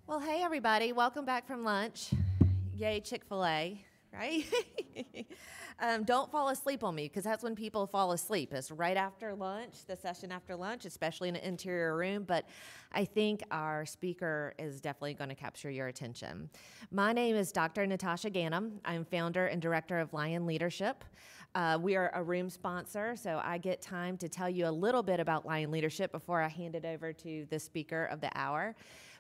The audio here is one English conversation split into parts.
Well, hey, everybody. Welcome back from lunch. Yay, Chick-fil-A, right? Don't fall asleep on me, because that's when people fall asleep. It's right after lunch, the session after lunch, especially in an interior room. But I think our speaker is definitely going to capture your attention. My name is Dr. Natasha Ganem. I'm founder and director of Lion Leadership. We are a room sponsor, so I get time to tell you a little bit about Lion Leadership before I hand it over to the speaker of the hour.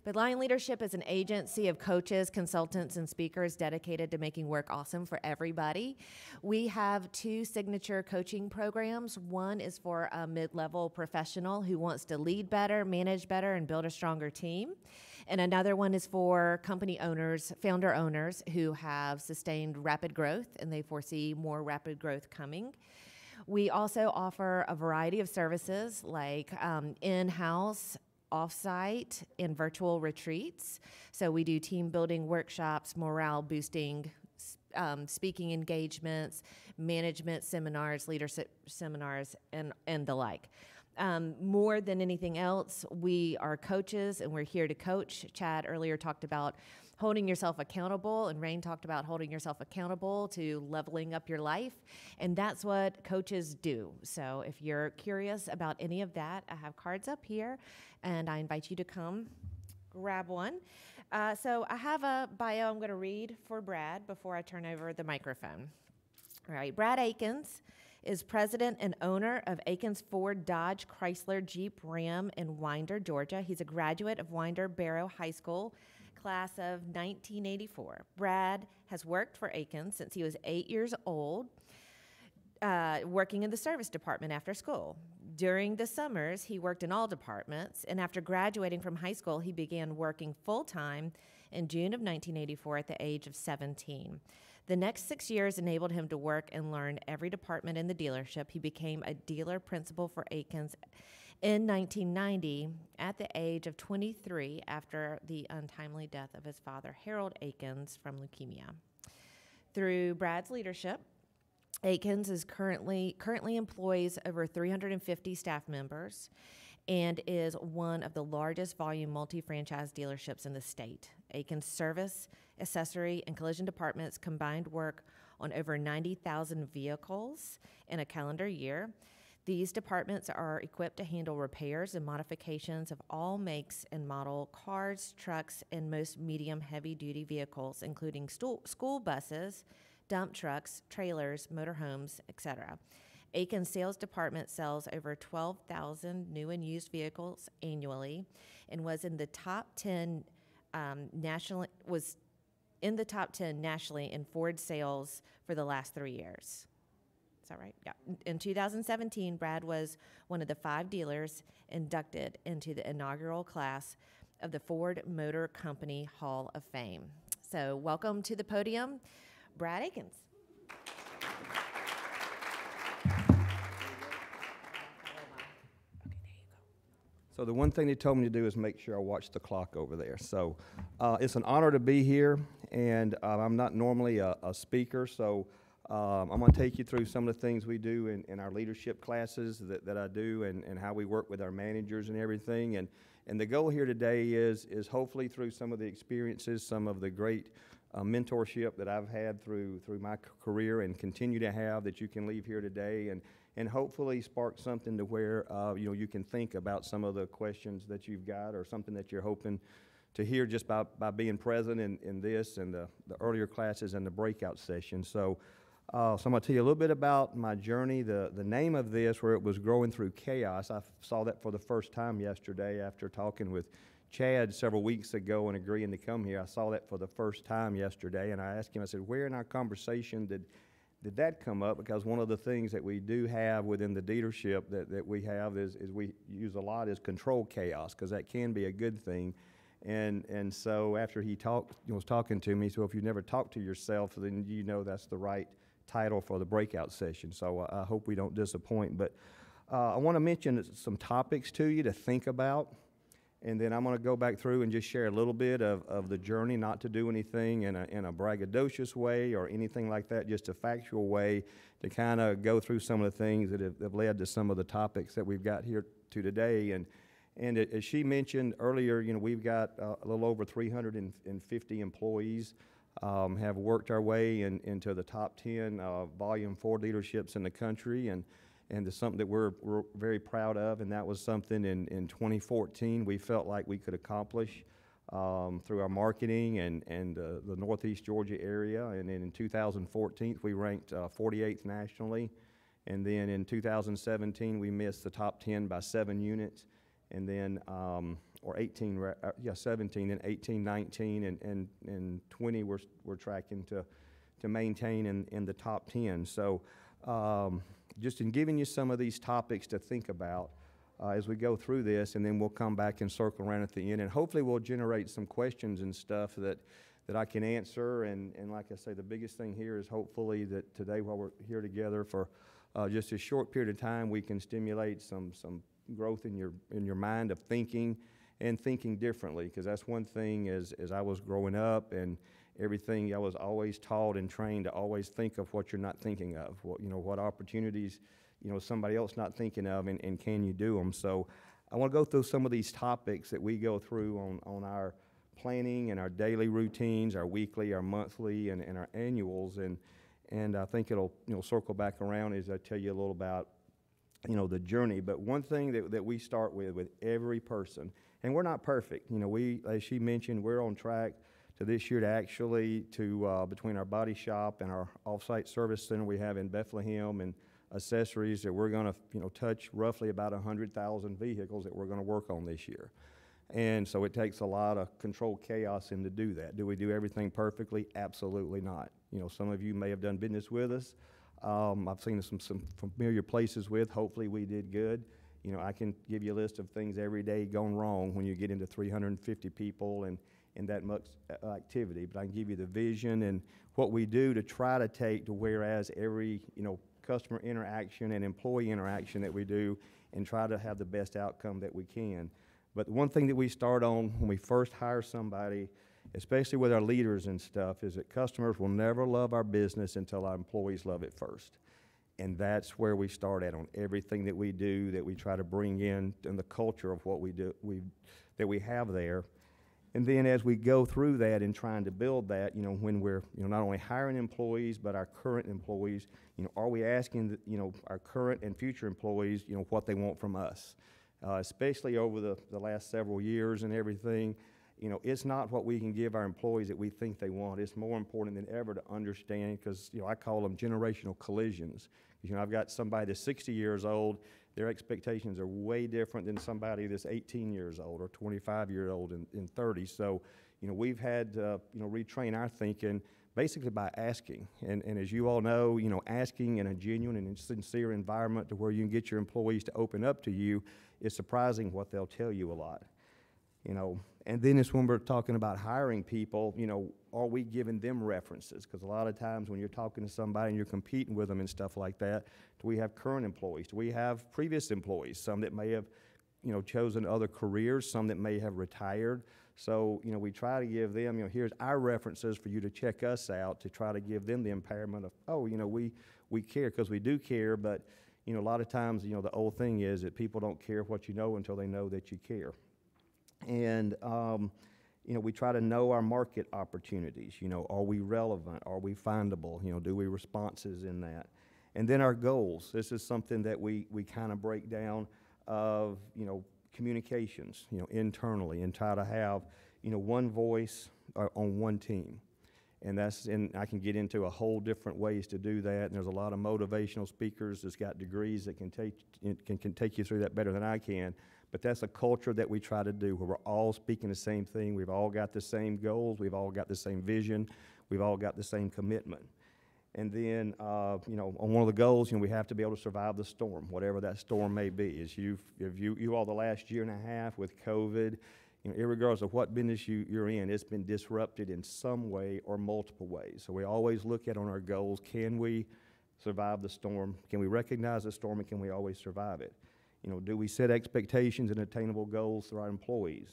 But Lion Leadership is an agency of coaches, consultants, and speakers dedicated to making work awesome for everybody. We have two signature coaching programs. One is for a mid-level professional who wants to lead better, manage better, and build a stronger team. And another one is for company owners, founder owners, who have sustained rapid growth and they foresee more rapid growth coming. We also offer a variety of services like in-house, off-site, and virtual retreats. So we do team building workshops, morale boosting, speaking engagements, management seminars, leadership seminars, and the like. More than anything else, we are coaches and we're here to coach. Chad earlier talked about holding yourself accountable, and Rain talked about holding yourself accountable to leveling up your life, and that's what coaches do. So if you're curious about any of that, I have cards up here, and I invite you to come grab one. So I have a bio I'm going to read for Brad before I turn over the microphone. All right, Brad Akins is president and owner of Akins Ford, Dodge, Chrysler, Jeep, Ram in Winder, Georgia. He's a graduate of Winder Barrow High School, class of 1984. Brad has worked for Akins since he was 8 years old, working in the service department after school. During the summers, he worked in all departments, and after graduating from high school, he began working full-time in June of 1984 at the age of 17. The next 6 years enabled him to work and learn every department in the dealership. He became a dealer principal for Akins in 1990 at the age of 23 after the untimely death of his father, Harold Akins, from leukemia. Through Brad's leadership, Akins is currently employs over 350 staff members and is one of the largest volume multi-franchise dealerships in the state. Akins service, accessory, and collision departments combined work on over 90,000 vehicles in a calendar year. These departments are equipped to handle repairs and modifications of all makes and model cars, trucks, and most medium heavy-duty vehicles, including school buses, dump trucks, trailers, motorhomes, etc. Akins sales department sells over 12,000 new and used vehicles annually, and was in the top 10 nationally in Ford sales for the last 3 years. Is that right? Yeah. In 2017, Brad was one of the 5 dealers inducted into the inaugural class of the Ford Motor Company Hall of Fame. So welcome to the podium, Brad Akins. So the one thing they told me to do is make sure I watch the clock over there. So it's an honor to be here, and I'm not normally a speaker, so I'm going to take you through some of the things we do in our leadership classes that I do, and how we work with our managers and everything. And the goal here today is hopefully through some of the experiences, some of the great mentorship that I've had through my career and continue to have, that you can leave here today and hopefully spark something to where you can think about some of the questions that you've got, or something that you're hoping to hear just by being present in this and the earlier classes and the breakout sessions. So I'm going to tell you a little bit about my journey. The name of this, where it was growing through chaos, I saw that for the first time yesterday after talking with Chad several weeks ago and agreeing to come here. I saw that for the first time yesterday, and I asked him, I said, where in our conversation did that come up? Because one of the things that we do have within the dealership that we have is we use a lot is control chaos, because that can be a good thing. And so after he was talking to me, so if you never talk to yourself, then you know that's the right title for the breakout session. So I hope we don't disappoint. But I want to mention some topics to you to think about. And then I'm going to go back through and just share a little bit of the journey, not to do anything in a braggadocious way or anything like that, just a factual way to kind of go through some of the things that have led to some of the topics that we've got here to today. And as she mentioned earlier, we've got a little over 350 employees, have worked our way into the top 10 volume Ford dealerships in the country, and it's something that we're very proud of. And that was something in 2014 we felt like we could accomplish through our marketing and the Northeast Georgia area. And then in 2014 we ranked 48th nationally. And then in 2017 we missed the top 10 by 7 units. And then, or 17, then 18, 19, and 20 we're tracking to maintain in the top 10. So just in giving you some of these topics to think about as we go through this, and then we'll come back and circle around at the end, and hopefully we'll generate some questions and stuff that I can answer. And like I say, the biggest thing here is hopefully that today, while we're here together for just a short period of time, we can stimulate some growth in your mind of thinking and thinking differently, because that's one thing as I was growing up and everything, I was always taught and trained to always think of what you're not thinking of, what opportunities somebody else not thinking of, and can you do them. So I want to go through some of these topics that we go through on our planning and our daily routines, our weekly, our monthly, and our annuals, and I think it'll circle back around as I tell you a little about the journey. But one thing that we start with every person, and we're not perfect. We, as she mentioned, we're on track to this year to actually between our body shop and our off-site service center we have in Bethlehem and accessories, that we're going to touch roughly about 100,000 vehicles that we're going to work on this year. And so it takes a lot of controlled chaos to do that. Do we do everything perfectly? Absolutely not. Some of you may have done business with us. I've seen some familiar places with. Hopefully we did good. I can give you a list of things every day gone wrong when you get into 350 people and that much activity. But I can give you the vision and what we do to try to take to whereas every customer interaction and employee interaction that we do, and try to have the best outcome that we can. But the one thing that we start on when we first hire somebody, especially with our leaders and stuff, is that customers will never love our business until our employees love it first. And that's where we start at on everything that we do, that we try to bring in the culture of what we do, that we have there. And then as we go through that and trying to build that, when we're not only hiring employees but our current employees, are we asking our current and future employees what they want from us, especially over the last several years and everything. It's not what we can give our employees that we think they want. It's more important than ever to understand, because I call them generational collisions. I've got somebody that's 60 years old. Their expectations are way different than somebody that's 18 years old or 25 years old and 30. So, we've had to, retrain our thinking basically by asking. And as you all know, asking in a genuine and sincere environment to where you can get your employees to open up to you is surprising what they'll tell you a lot. And then it's when we're talking about hiring people, are we giving them references? Because a lot of times when you're talking to somebody and you're competing with them and stuff like that, do we have current employees? Do we have previous employees? Some that may have, chosen other careers, some that may have retired. So, we try to give them, here's our references for you to check us out, to try to give them the empowerment of, we care, because we do care. But, a lot of times, the old thing is that people don't care what you know until they know that you care. And, we try to know our market opportunities. Are we relevant? Are we findable? Do we responses in that? And then our goals. This is something that we kind of break down of, communications, internally, and try to have, one voice on one team. And I can get into a whole different ways to do that. And there's a lot of motivational speakers that's got degrees that can take you through that better than I can. But that's a culture that we try to do, where we're all speaking the same thing. We've all got the same goals. We've all got the same vision. We've all got the same commitment. And then, on one of the goals, we have to be able to survive the storm, whatever that storm may be. If you all the last year and a half with COVID, irregardless of what business you're in, it's been disrupted in some way or multiple ways. So we always look at on our goals, can we survive the storm? Can we recognize the storm, and can we always survive it? Do we set expectations and attainable goals for our employees?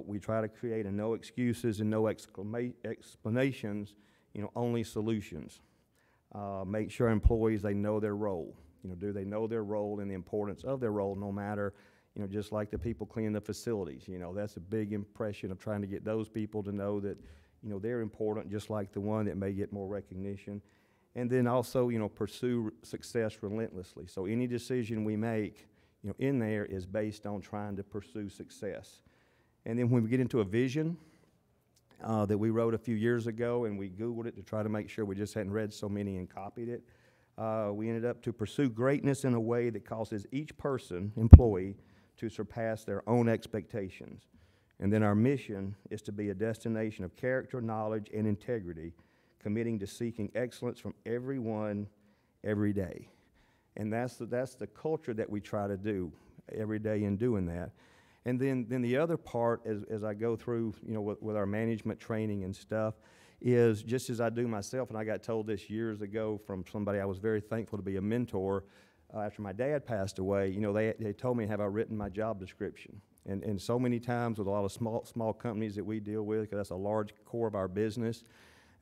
We try to create a no excuses and no explanations, only solutions. Make sure employees, they know their role. Do they know their role and the importance of their role, no matter, just like the people cleaning the facilities. That's a big impression of trying to get those people to know that, they're important, just like the one that may get more recognition. And then also, pursue success relentlessly. So any decision we make, in there is based on trying to pursue success. And then when we get into a vision that we wrote a few years ago, and we Googled it to try to make sure we just hadn't read so many and copied it, we ended up to pursue greatness in a way that causes each person, employee, to surpass their own expectations. And then our mission is to be a destination of character, knowledge, and integrity, committing to seeking excellence from everyone every day. And that's the culture that we try to do every day in doing that. And then the other part, as I go through, with our management training and stuff, is just as I do myself, and I got told this years ago from somebody I was very thankful to be a mentor, after my dad passed away, they told me, have I written my job description? And so many times with a lot of small companies that we deal with, because that's a large core of our business,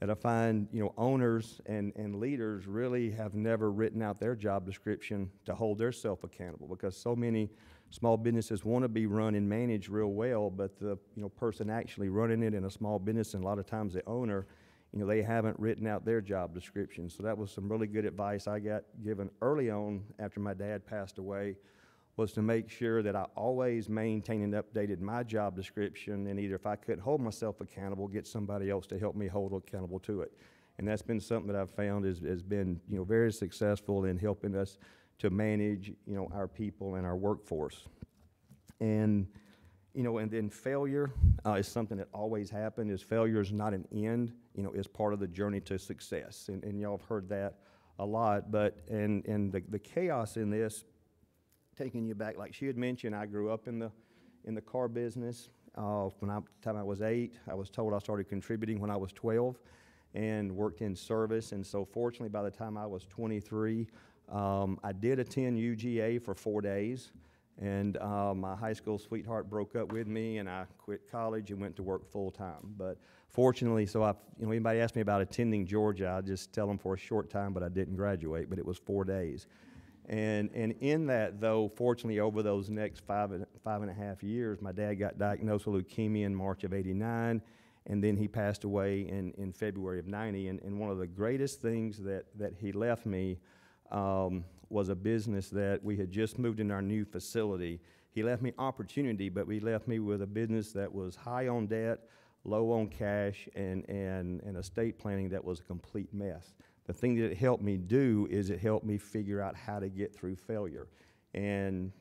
and I find, owners and leaders really have never written out their job description to hold themselves accountable, because so many small businesses want to be run and managed real well, but the person actually running it in a small business, and a lot of times the owner, they haven't written out their job description. So that was some really good advice I got given early on after my dad passed away, was to make sure that I always maintained and updated my job description, and either if I couldn't hold myself accountable, get somebody else to help me hold accountable to it. And that's been something that I've found has been very successful in helping us to manage our people and our workforce. And and then failure is something that always happens. Failure is not an end, is part of the journey to success. And y'all have heard that a lot, but and the chaos in this, taking you back, like she had mentioned, I grew up in the car business. From the time I was 8, I was told I started contributing when I was 12, and worked in service. And so fortunately, by the time I was 23, I did attend UGA for 4 days, and my high school sweetheart broke up with me, and I quit college and went to work full time. But fortunately, so anybody asked me about attending Georgia, I just tell them for a short time, but I didn't graduate, but it was 4 days. And in that, though, fortunately, over those next five and a half years, my dad got diagnosed with leukemia in March of '89, and then he passed away in February of '90. And one of the greatest things that he left me was a business that we had just moved in our new facility. He left me opportunity, but he left me with a business that was high on debt, low on cash, and estate planning that was a complete mess. The thing that it helped me do is it helped me figure out how to get through failure, and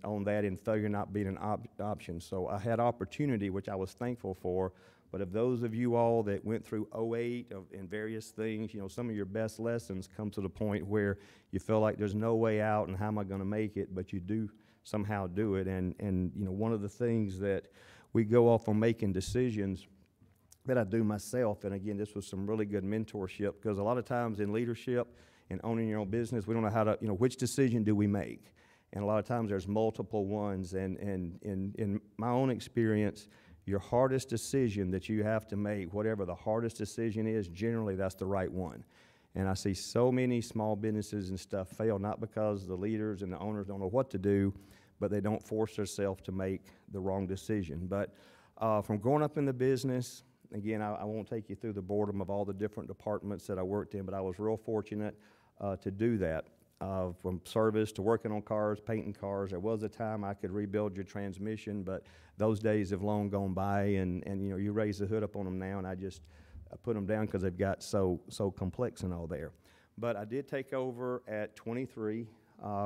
on that, in failure not being an option. So I had opportunity, which I was thankful for. But of those of you all that went through '08 and various things, some of your best lessons come to the point where you feel like there's no way out, and how am I going to make it? But you do somehow do it. And one of the things that we go off on making decisions that I do myself, and again, this was some really good mentorship, because a lot of times in leadership and owning your own business, we don't know how to, which decision do we make? And a lot of times there's multiple ones, and in my own experience, your hardest decision that you have to make, whatever the hardest decision is, generally that's the right one. And I see so many small businesses and stuff fail, not because the leaders and the owners don't know what to do, but they don't force themselves to make the wrong decision. But from growing up in the business, again, I won't take you through the boredom of all the different departments that I worked in, but I was real fortunate to do that. From service to working on cars, painting cars. There was a time I could rebuild your transmission, but those days have long gone by, and you raise the hood up on them now, and I put them down because they've got so complex and all there. But I did take over at 23.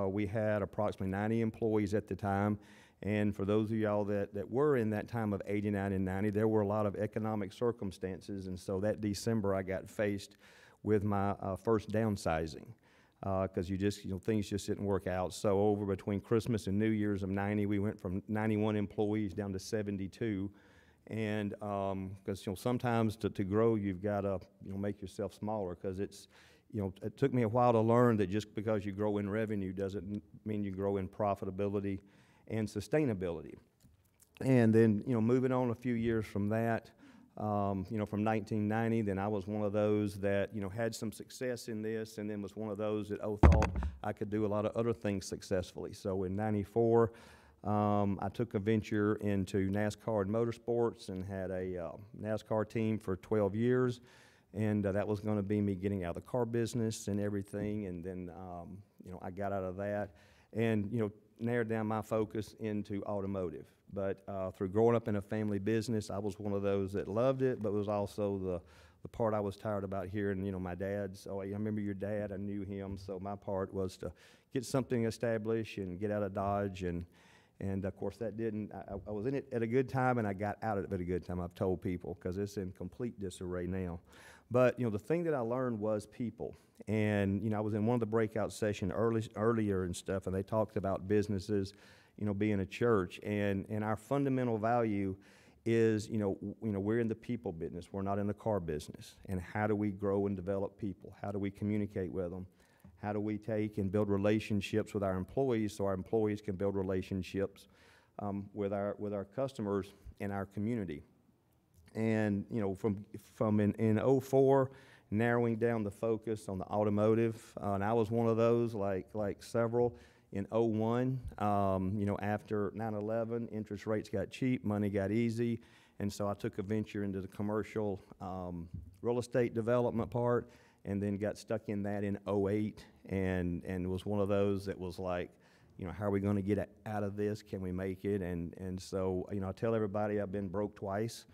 We had approximately 90 employees at the time, and for those of y'all that were in that time of '89 and '90, there were a lot of economic circumstances, and so that December I got faced with my first downsizing. Because things just didn't work out. So over between Christmas and New Year's of '90, we went from 91 employees down to 72. And because sometimes to grow, you've got to make yourself smaller. Because it took me a while to learn that just because you grow in revenue doesn't mean you grow in profitability and sustainability. And then moving on a few years from that. From 1990, then I was one of those that, had some success in this, and then was one of those that, thought I could do a lot of other things successfully. So in '94, I took a venture into NASCAR and motorsports and had a NASCAR team for 12 years. And that was going to be me getting out of the car business and everything. And then, I got out of that and, narrowed down my focus into automotive. But through growing up in a family business, I was one of those that loved it, but was also the part I was tired about hearing, my dad's, oh, I remember your dad, I knew him. So my part was to get something established and get out of Dodge. And of course, that didn't, I was in it at a good time, and I got out of it at a good time, I've told people, because it's in complete disarray now. But, the thing that I learned was people. And, I was in one of the breakout sessions earlier and stuff, and they talked about businesses, being a church. And our fundamental value is, we're in the people business. We're not in the car business. And how do we grow and develop people? How do we communicate with them? How do we take and build relationships with our employees so our employees can build relationships with our customers in our community? And, from in 04, narrowing down the focus on the automotive, and I was one of those, like several, in 01, after 9/11, interest rates got cheap, money got easy, and so I took a venture into the commercial real estate development part, and then got stuck in that in 08, and was one of those that was like, how are we going to get out of this? Can we make it? And so, I tell everybody I've been broke twice.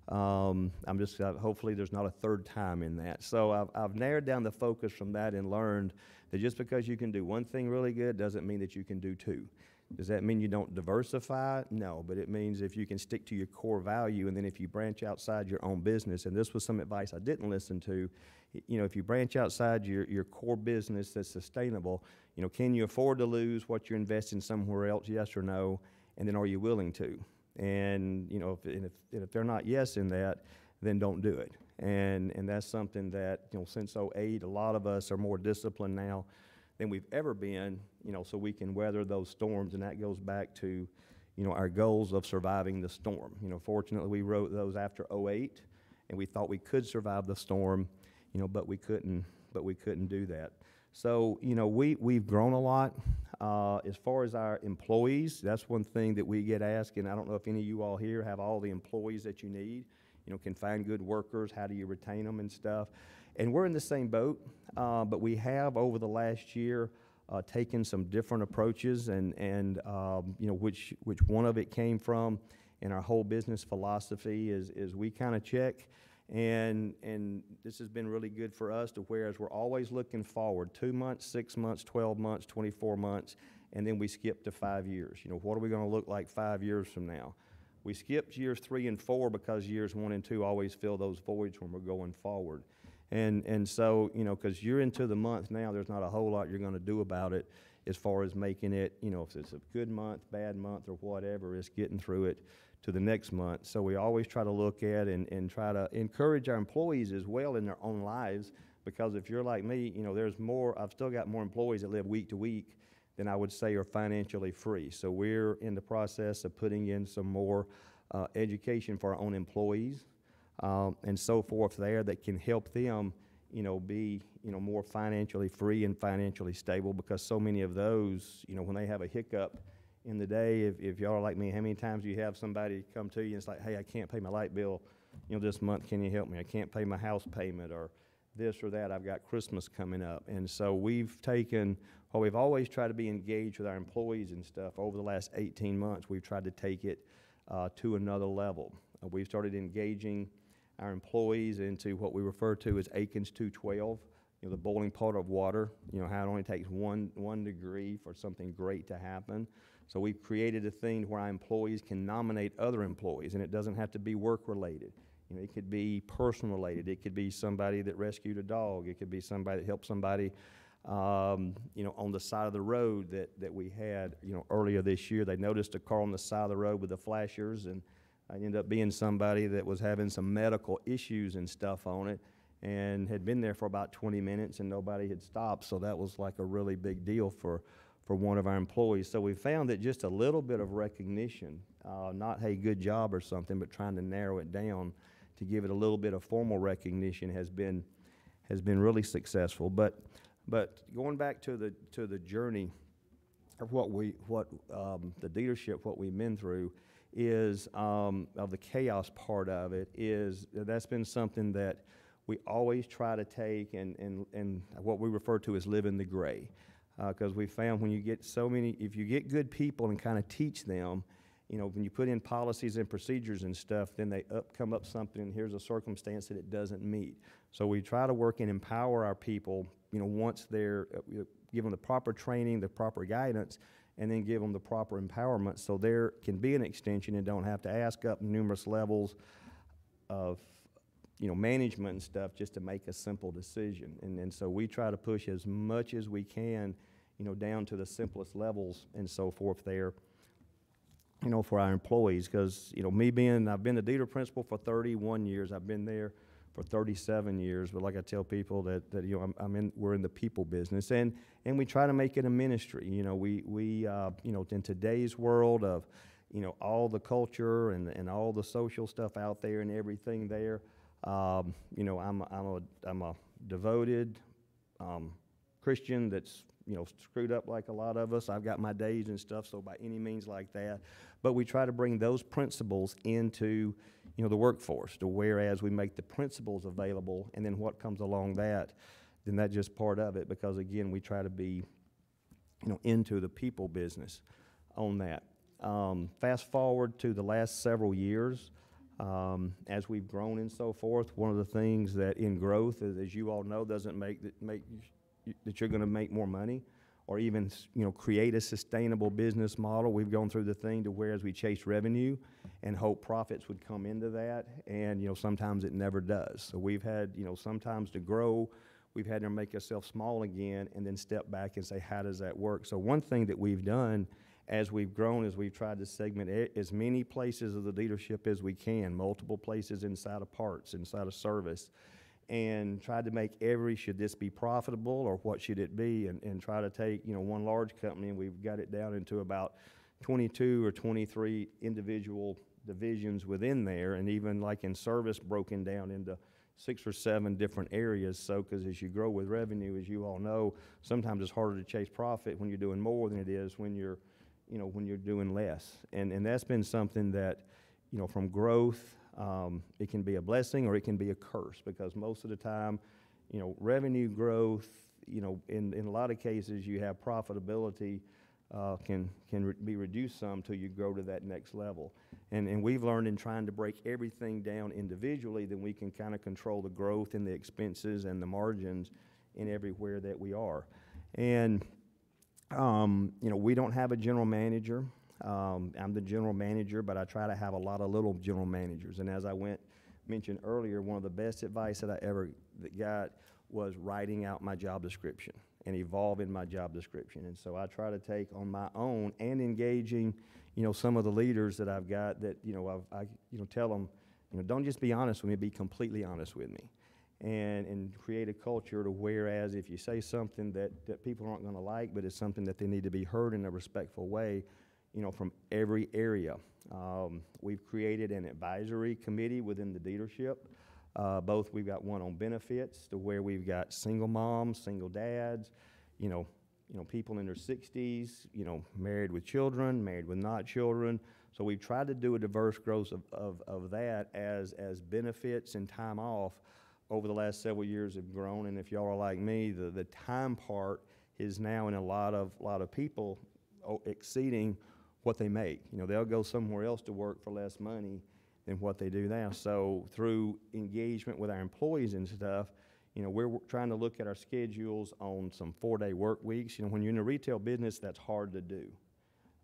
I'm just, hopefully there's not a third time in that. So I've narrowed down the focus from that and learned that just because you can do one thing really good doesn't mean that you can do two. Does that mean you don't diversify? No, but it means if you can stick to your core value, and then if you branch outside your own business, and this was some advice I didn't listen to, if you branch outside your core business that's sustainable, can you afford to lose what you're investing somewhere else, yes or no, and then are you willing to? And, if they're not yes in that, then don't do it. And that's something that, since 08, a lot of us are more disciplined now than we've ever been, so we can weather those storms. And that goes back to, our goals of surviving the storm. Fortunately, we wrote those after 08, and we thought we could survive the storm, but we couldn't do that. So, we've grown a lot. As far as our employees, that's one thing that we get asked, and I don't know if any of you all here have all the employees that you need, can find good workers, how do you retain them and stuff. And we're in the same boat, but we have over the last year taken some different approaches, and which one of it came from, and our whole business philosophy is we kind of check. And this has been really good for us, to whereas we're always looking forward 2 months, 6 months, 12 months, 24 months, and then we skip to 5 years. What are we going to look like 5 years from now? We skipped years 3 and 4 because years 1 and 2 always fill those voids when we're going forward. And so, because you're into the month now, there's not a whole lot you're going to do about it as far as making it, if it's a good month, bad month, or whatever, it's getting through it to the next month. So we always try to look at and try to encourage our employees as well in their own lives, because if you're like me, I've still got more employees that live week to week than I would say are financially free. So we're in the process of putting in some more education for our own employees and so forth there that can help them, be, more financially free and financially stable, because so many of those, when they have a hiccup in the day, if y'all are like me, how many times do you have somebody come to you and it's like, hey, I can't pay my light bill, this month, can you help me? I can't pay my house payment, or this or that, I've got Christmas coming up. And so we've taken, while we've always tried to be engaged with our employees and stuff, over the last 18 months, we've tried to take it to another level. We've started engaging our employees into what we refer to as Akins 212, the boiling pot of water, how it only takes one degree for something great to happen. So we've created a thing where our employees can nominate other employees, and it doesn't have to be work-related. It could be person-related. It could be somebody that rescued a dog. It could be somebody that helped somebody, on the side of the road that we had, earlier this year. They noticed a car on the side of the road with the flashers, and I ended up being somebody that was having some medical issues and stuff on it, and had been there for about 20 minutes, and nobody had stopped. So that was like a really big deal for one of our employees. So we found that just a little bit of recognition, not, hey, good job or something, but trying to narrow it down to give it a little bit of formal recognition has been really successful. But going back to the journey the leadership, what we've been through, is of the chaos part of it, is that's been something that we always try to take and what we refer to as live in the gray. Because we found when you get if you get good people and kind of teach them, when you put in policies and procedures and stuff, then they come up something, and here's a circumstance that it doesn't meet. So we try to work and empower our people, once they're, give them the proper training, the proper guidance, and then give them the proper empowerment so there can be an extension and don't have to ask up numerous levels of, management and stuff just to make a simple decision. And so we try to push as much as we can, down to the simplest levels and so forth there, for our employees. Because, I've been the dealer principal for 31 years. I've been there for 37 years. But like I tell people that we're in the people business, and we try to make it a ministry. We in today's world of, all the culture and all the social stuff out there and everything there, I'm a devoted Christian that's screwed up like a lot of us. I've got my days and stuff, so by any means like that. But we try to bring those principles into the workforce, to whereas we make the principles available, and then what comes along that, then that's just part of it. Because again, we try to be into the people business on that. Fast forward to the last several years. As we've grown and so forth, one of the things that in growth, as you all know, doesn't make that you're going to make more money or even create a sustainable business model. We've gone through the thing to where as we chase revenue and hope profits would come into that, and sometimes it never does. So we've had sometimes to grow, we've had to make ourselves small again and then step back and say, how does that work? So one thing that we've done as we've grown is we've tried to segment as many places of the dealership as we can, multiple places inside of parts, inside of service, and tried to make should this be profitable or what should it be, and try to take, one large company, and we've got it down into about 22 or 23 individual divisions within there, and even like in service broken down into 6 or 7 different areas. So, because as you grow with revenue, as you all know, sometimes it's harder to chase profit when you're doing more than it is when you're doing less. And that's been something that, from growth, it can be a blessing or it can be a curse, because most of the time, revenue growth, in a lot of cases you have profitability can be reduced some till you grow to that next level. And we've learned in trying to break everything down individually, then we can kind of control the growth and the expenses and the margins in everywhere that we are. And we don't have a general manager. I'm the general manager, but I try to have a lot of little general managers. And as I mentioned earlier, one of the best advice that I ever got was writing out my job description and evolving my job description. And so I try to take on my own and engaging, some of the leaders that I've got that, I tell them, don't just be honest with me, be completely honest with me. And create a culture to whereas if you say something that people aren't going to like, but it's something that they need to be heard in a respectful way, from every area. We've created an advisory committee within the dealership. We've got one on benefits, to where we've got single moms, single dads, people in their 60s, married with children, married with not children. So we've tried to do a diverse growth of that as benefits and time off over the last several years have grown. And if y'all are like me, the time part is now in a lot of people exceeding what they make. They'll go somewhere else to work for less money than what they do now. So through engagement with our employees and stuff, we're trying to look at our schedules on some 4-day work weeks. When you're in a retail business, that's hard to do.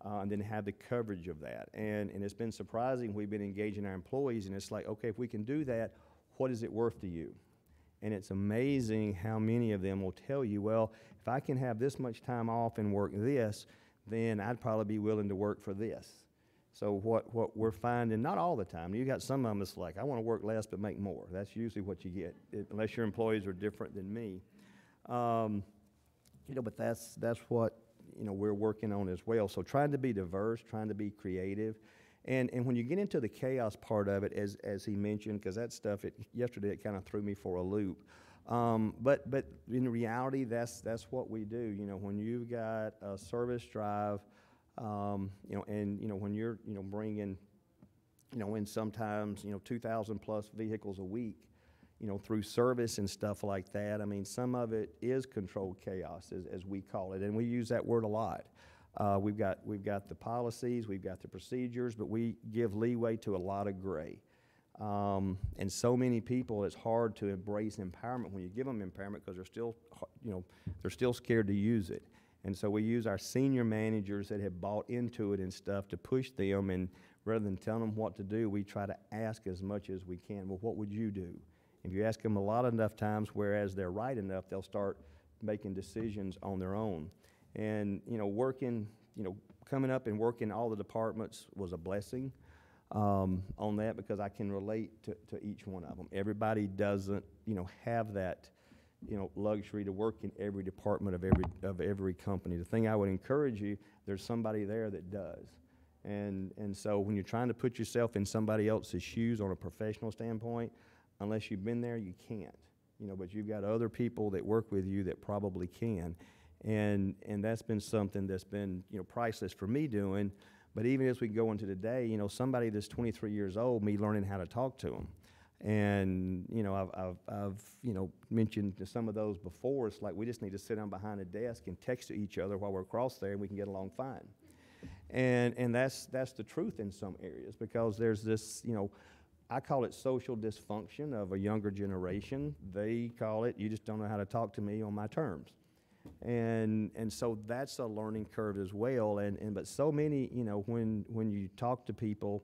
And then have the coverage of that. And it's been surprising. We've been engaging our employees, and it's like, okay, if we can do that, what is it worth to you? And it's amazing how many of them will tell you, well, if I can have this much time off and work this, then I'd probably be willing to work for this. So what we're finding, not all the time, you got some of them that's like, I want to work less but make more. That's usually what you get, unless your employees are different than me. But that's what, we're working on as well. So trying to be diverse, trying to be creative. And when you get into the chaos part of it, as he mentioned, because that stuff, yesterday it kind of threw me for a loop. But in reality, that's what we do. You know, when you've got a service drive, you know, and, you know, when you're, you know, bringing, you know, in sometimes, you know, 2,000 plus vehicles a week, you know, through service and stuff like that. I mean, some of it is controlled chaos, as we call it, and we use that word a lot. We've got the policies, we've got the procedures, but we give leeway to a lot of gray. And so many people, it's hard to embrace empowerment when you give them empowerment because they're still, you know, they're still scared to use it. And so we use our senior managers that have bought into it and stuff to push them, and rather than telling them what to do, we try to ask as much as we can, well, what would you do? If you ask them a lot enough times, whereas they're right enough, they'll start making decisions on their own. And, you know, working, you know, coming up and working all the departments was a blessing on that, because I can relate to each one of them. Everybody doesn't, you know, have that, you know, luxury to work in every department of every company. The thing I would encourage you, there's somebody there that does. And so when you're trying to put yourself in somebody else's shoes on a professional standpoint, unless you've been there, you can't. You know, but you've got other people that work with you that probably can. And that's been something that's been, you know, priceless for me doing. But even as we go into today, you know, somebody that's 23 years old, me learning how to talk to them. And, you know, I've you know, mentioned to some of those before, it's like we just need to sit down behind a desk and text to each other while we're across there, and we can get along fine. And that's the truth in some areas, because there's this, you know, I call it social dysfunction of a younger generation. They call it, you just don't know how to talk to me on my terms. And so that's a learning curve as well. But so many, you know, when you talk to people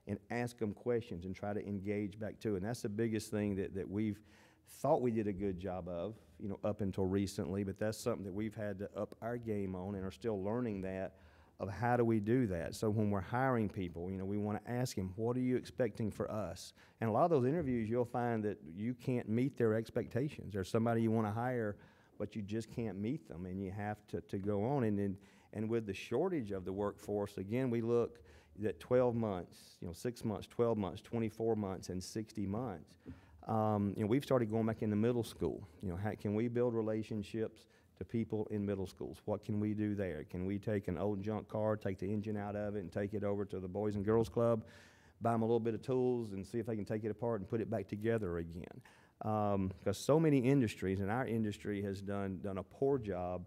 and ask them questions and try to engage back to it, and that's the biggest thing that we've thought we did a good job of, you know, up until recently, but that's something that we've had to up our game on and are still learning that, of how do we do that. So when we're hiring people, you know, we want to ask them, what are you expecting for us? And a lot of those interviews, you'll find that you can't meet their expectations. There's somebody you want to hire, but you just can't meet them, and you have to go on. And with the shortage of the workforce, again, we look at 12 months, you know, 6 months, 12 months, 24 months, and 60 months. You know, we've started going back into middle school. You know, how can we build relationships to people in middle schools? What can we do there? Can we take an old junk car, take the engine out of it, and take it over to the Boys and Girls Club, buy them a little bit of tools, and see if they can take it apart and put it back together again? Because so many industries, and our industry has done a poor job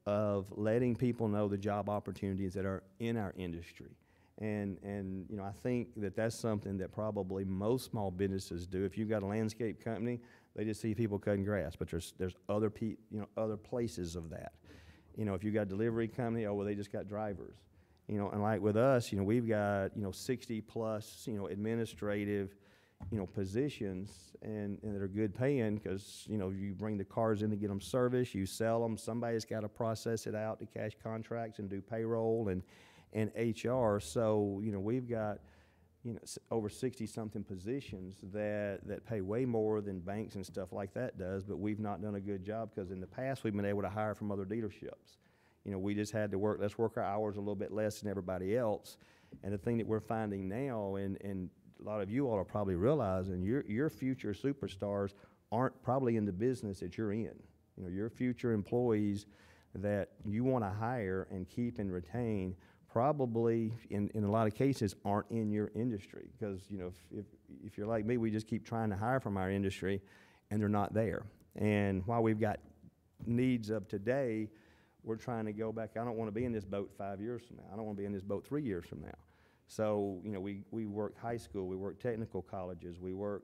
of letting people know the job opportunities that are in our industry. And you know, I think that's something that probably most small businesses do. If you've got a landscape company, they just see people cutting grass, but there's other other places of that. You know, if you've got a delivery company, oh well, they just got drivers. You know, and like with us, you know, we've got 60 plus administrative positions and that are good paying, because you bring the cars in to get them serviced, you sell them, somebody's got to process it out to cash contracts and do payroll and HR. So we've got over 60-something positions that pay way more than banks and stuff like that does, but we've not done a good job because in the past we've been able to hire from other dealerships. We just had to let's work our hours a little bit less than everybody else. And the thing that we're finding now, and a lot of you all are probably realizing, your future superstars aren't probably in the business that you're in. Your future employees that you want to hire and keep and retain probably in a lot of cases aren't in your industry, because if you're like me, we just keep trying to hire from our industry and they're not there. And while we've got needs of today, we're trying to go back. I don't want to be in this boat 5 years from now. I don't want to be in this boat 3 years from now. So we work high school, we work technical colleges, we work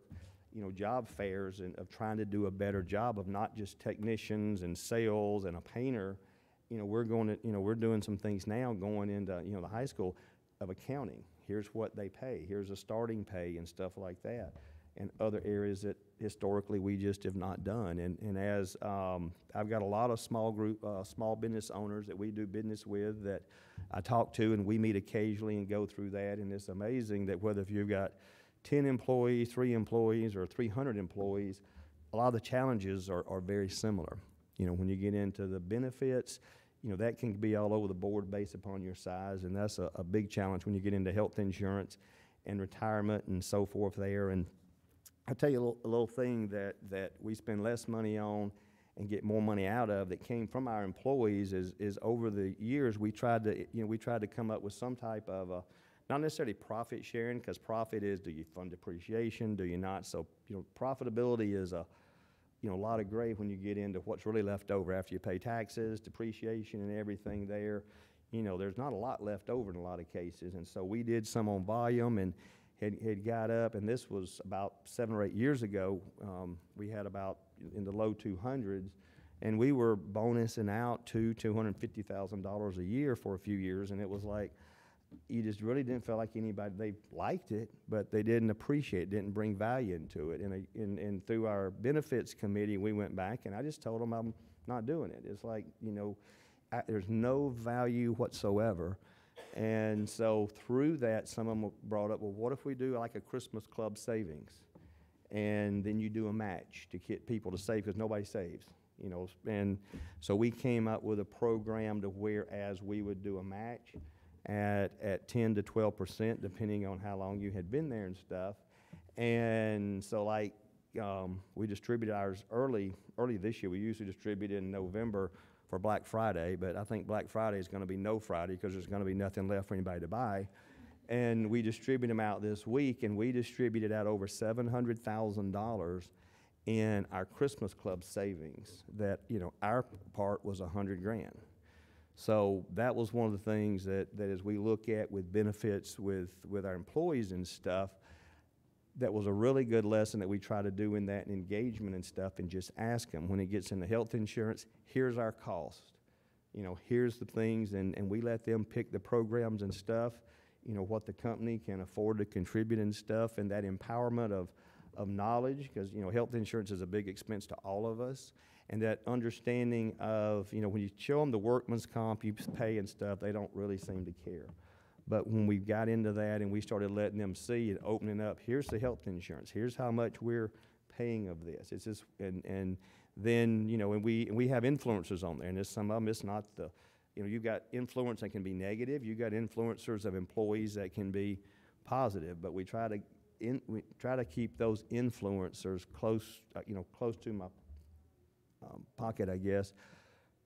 job fairs, and of trying to do a better job of not just technicians and sales and a painter. We're going to, we're doing some things now going into, the high school of accounting. Here's what they pay. Here's a starting pay and stuff like that. And other areas that historically we just have not done. And as I've got a lot of small business owners that we do business with that I talk to, and we meet occasionally and go through that. And it's amazing that whether if you've got 10 employees, 3 employees, or 300 employees, a lot of the challenges are very similar. When you get into the benefits, that can be all over the board based upon your size, and that's a big challenge when you get into health insurance and retirement and so forth there. And I'll tell you a little thing that we spend less money on and get more money out of that came from our employees is over the years we tried to come up with some type of not necessarily profit sharing, because profit is, do you fund depreciation, do you not? So profitability is a lot of gray when you get into what's really left over after you pay taxes, depreciation, and everything there. There's not a lot left over in a lot of cases, and so we did some on volume and had got up, and this was about 7 or 8 years ago. We had about in the low 200s, and we were bonusing out $250,000 a year for a few years, and it was like you just really didn't feel like anybody, they liked it, but they didn't appreciate it, didn't bring value into it. And through our benefits committee, we went back, and I just told them I'm not doing it. It's like, there's no value whatsoever. And so through that, some of them brought up, well, what if we do like a Christmas club savings? And then you do a match to get people to save, because nobody saves, And so we came up with a program to whereas we would do a match at 10 to 12%, depending on how long you had been there and stuff. And so we distributed ours early this year. We usually distribute in November for Black Friday, but I think Black Friday is going to be no Friday because there's going to be nothing left for anybody to buy. And we distribute them out this week, and we distributed out over $700,000 in our Christmas club savings that, our part was $100,000. So that was one of the things that as we look at with benefits with our employees and stuff, that was a really good lesson that we try to do in that engagement and stuff, and just ask them when it gets into health insurance, here's our cost. Here's the things, and we let them pick the programs and stuff, what the company can afford to contribute and stuff, and that empowerment of knowledge, because, health insurance is a big expense to all of us, and that understanding of, when you show them the workman's comp you pay and stuff, they don't really seem to care. But when we got into that and we started letting them see and opening up, here's the health insurance, here's how much we're paying of this. It's just, and then, and we have influencers on there, and there's some of them, it's not the, you've got influence that can be negative, you've got influencers of employees that can be positive, but we try to keep those influencers close, close to my pocket, I guess,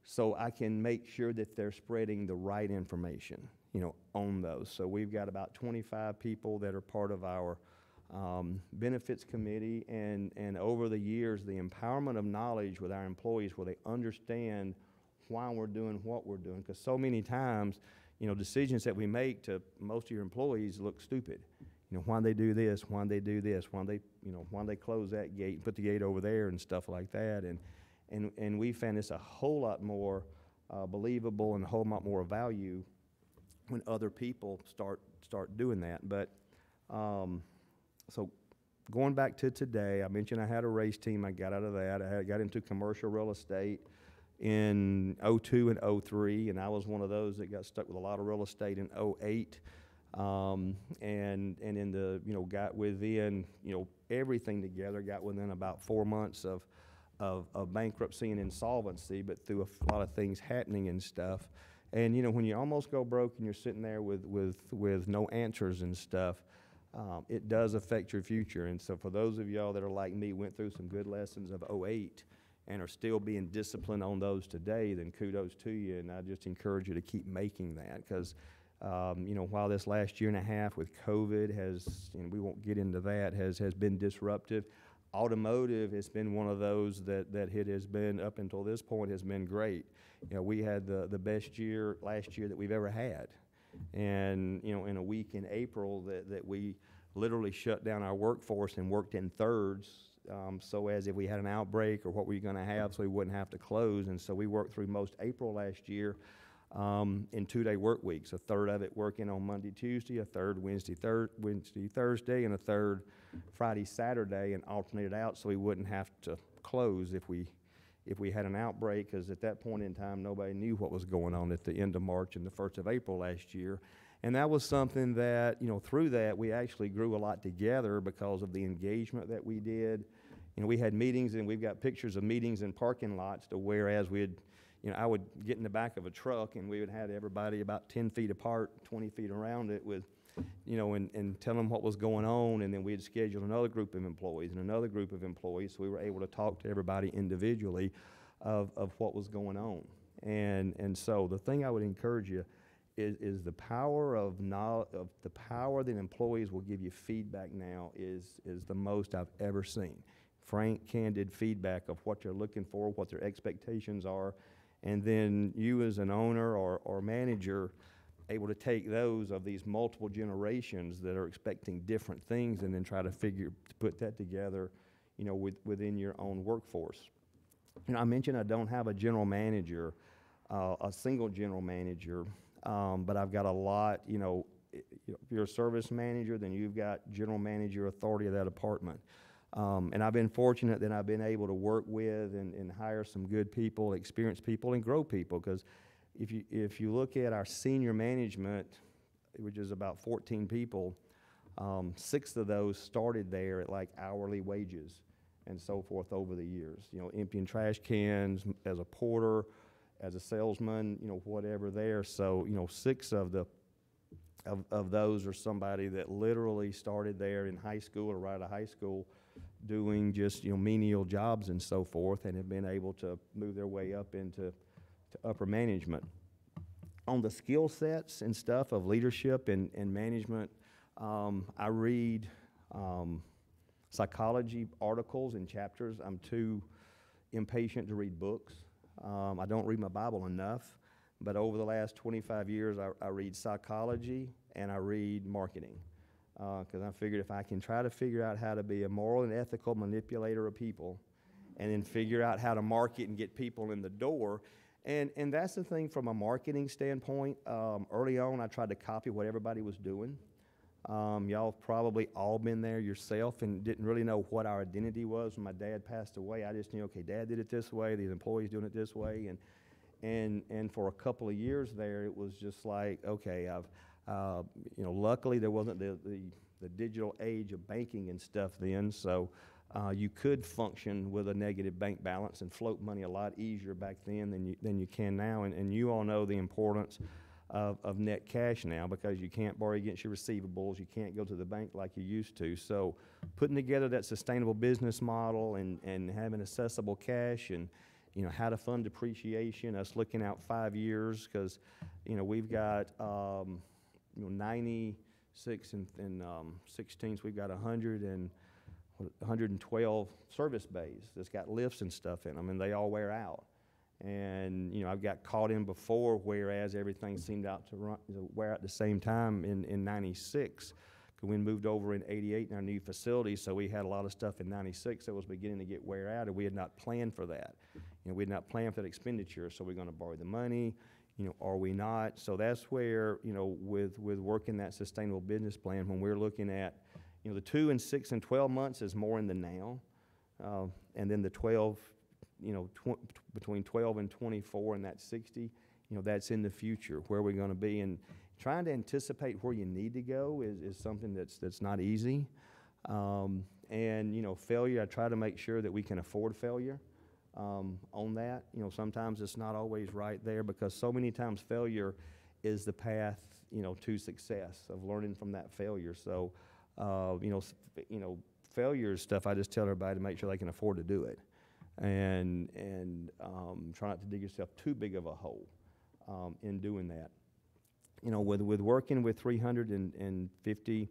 so I can make sure that they're spreading the right information, on those. So we've got about 25 people that are part of our benefits committee, and over the years, the empowerment of knowledge with our employees where they understand why we're doing what we're doing, because so many times, decisions that we make to most of your employees look stupid. Why they do this, why they do this, why they close that gate, put the gate over there and stuff like that, and we found it's a whole lot more believable and a whole lot more value when other people start doing that. But so going back to today, I mentioned I had a race team. I got out of that. I got into commercial real estate in 02 and 03, and I was one of those that got stuck with a lot of real estate in 08. And in the, got within, everything together, got within about 4 months of bankruptcy and insolvency, but through a lot of things happening and stuff. And, when you almost go broke and you're sitting there with no answers and stuff, it does affect your future. And so for those of y'all that are like me, went through some good lessons of 08 and are still being disciplined on those today, then kudos to you. And I just encourage you to keep making that, because while this last year and a half with COVID has, and we won't get into that, has been disruptive, automotive has been one of those that it has been, up until this point, has been great. We had the best year last year that we've ever had. And, in a week in April that we literally shut down our workforce and worked in thirds, so as if we had an outbreak or what we're going to have, so we wouldn't have to close. And so we worked through most April last year in 2-day work weeks, a third of it working on Monday, Tuesday, a third Wednesday, Thursday, and a third Friday, Saturday, and alternated out so we wouldn't have to close if we had an outbreak, because at that point in time, nobody knew what was going on at the end of March and the 1st of April last year. And that was something that, through that, we actually grew a lot together because of the engagement that we did. We had meetings, and we've got pictures of meetings in parking lots to whereas we'd, I would get in the back of a truck, and we would have everybody about 10 feet apart, 20 feet around it with and tell them what was going on, and then we'd schedule another group of employees and another group of employees, so we were able to talk to everybody individually of what was going on. And so the thing I would encourage you is the power of the power that employees will give you feedback now is the most I've ever seen. Frank, candid feedback of what they're looking for, what their expectations are, and then you as an owner or manager able to take those of these multiple generations that are expecting different things and then try to put that together, within your own workforce. I mentioned I don't have a general manager, a single general manager, but I've got a lot, if you're a service manager, then you've got general manager authority of that department. And I've been fortunate that I've been able to work with and hire some good people, experienced people, and grow people, because if you look at our senior management, which is about 14 people, 6 of those started there at like hourly wages and so forth over the years. Emptying trash cans, as a porter, as a salesman, whatever there. So 6 of those are somebody that literally started there in high school or right out of high school, doing just menial jobs and so forth, and have been able to move their way up into upper management. On the skill sets and stuff of leadership and management, I read psychology articles and chapters. I'm too impatient to read books. I don't read my Bible enough, but over the last 25 years, I read psychology and I read marketing, because I figured if I can try to figure out how to be a moral and ethical manipulator of people, and then figure out how to market and get people in the door. And that's the thing from a marketing standpoint. Early on, I tried to copy what everybody was doing. Y'all have probably all been there yourself and didn't really know what our identity was. When my dad passed away, I just knew, okay, Dad did it this way, these employees doing it this way. And for a couple of years there, it was just like, okay, luckily there wasn't the digital age of banking and stuff then, so you could function with a negative bank balance and float money a lot easier back then than you can now. And you all know the importance of net cash now, because you can't borrow against your receivables. You can't go to the bank like you used to. So putting together that sustainable business model and having accessible cash and how to fund depreciation, us looking out 5 years, because we've got 96 and 16s, we've got 112 service bays that's got lifts and stuff in them, and they all wear out. And I've got caught in before, whereas everything seemed out to wear out at the same time in 96. We moved over in 88 in our new facility, so we had a lot of stuff in 96 that was beginning to get wear out, and we had not planned for that. We had not planned for that expenditure, so we're going to borrow the money, are we not? So that's where, with working that sustainable business plan, when we're looking at, the 2 and 6 and 12 months is more in the now, and then the 12, between 12 and 24 and that 60, that's in the future, where we're going to be. And trying to anticipate where you need to go is something that's not easy. And failure, I try to make sure that we can afford failure on that. Sometimes it's not always right there, because so many times failure is the path, to success, of learning from that failure. So, failure is stuff I just tell everybody to make sure they can afford to do it, and try not to dig yourself too big of a hole in doing that. With working with 350,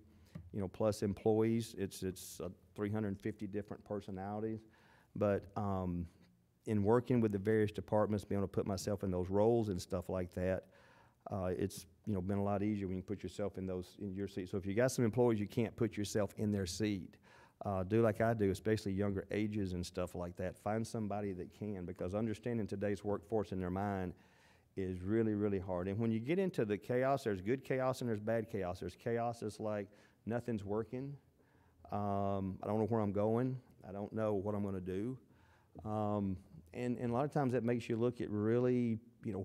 plus employees, it's 350 different personalities. But in working with the various departments, being able to put myself in those roles and stuff like that, it's been a lot easier when you put yourself in your seat. So if you got some employees you can't put yourself in their seat, do like I do, especially younger ages and stuff like that. Find somebody that can, because understanding today's workforce in their mind is really, really hard. And when you get into the chaos, there's good chaos and there's bad chaos. There's chaos that's like nothing's working. I don't know where I'm going. I don't know what I'm going to do. And a lot of times that makes you look at really,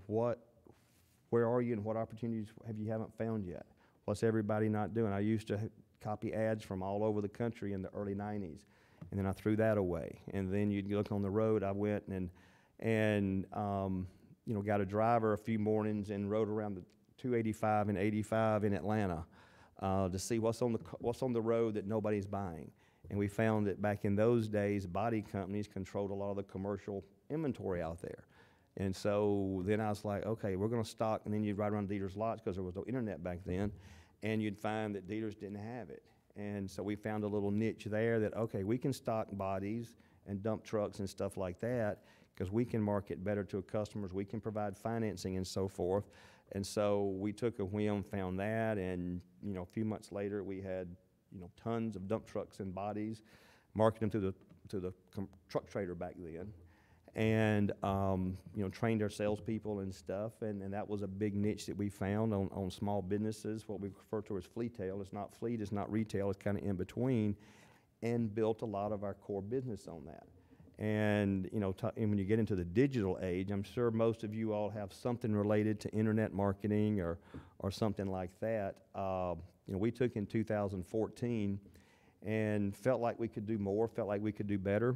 where are you and what opportunities haven't found yet? What's everybody not doing? I used to copy ads from all over the country in the early 90s, and then I threw that away. And then you'd look on the road. I went and got a driver a few mornings and rode around the 285 and 85 in Atlanta, to see what's on the road that nobody's buying. And we found that back in those days, body companies controlled a lot of the commercial inventory out there. And so then I was like, okay, we're going to stock, and then you'd ride around dealers' lots because there was no internet back then, and you'd find that dealers didn't have it. And so we found a little niche there that, okay, we can stock bodies and dump trucks and stuff like that because we can market better to customers, we can provide financing and so forth. And so we took a whim, found that, and a few months later we had tons of dump trucks and bodies, marketed them to the truck trader back then, and trained our salespeople and stuff, and that was a big niche that we found on small businesses, what we refer to as fleetail. It's not fleet, it's not retail, it's kind of in between, and built a lot of our core business on that. And and when you get into the digital age, I'm sure most of you all have something related to internet marketing or something like that. We took in 2014 and felt like we could do more, felt like we could do better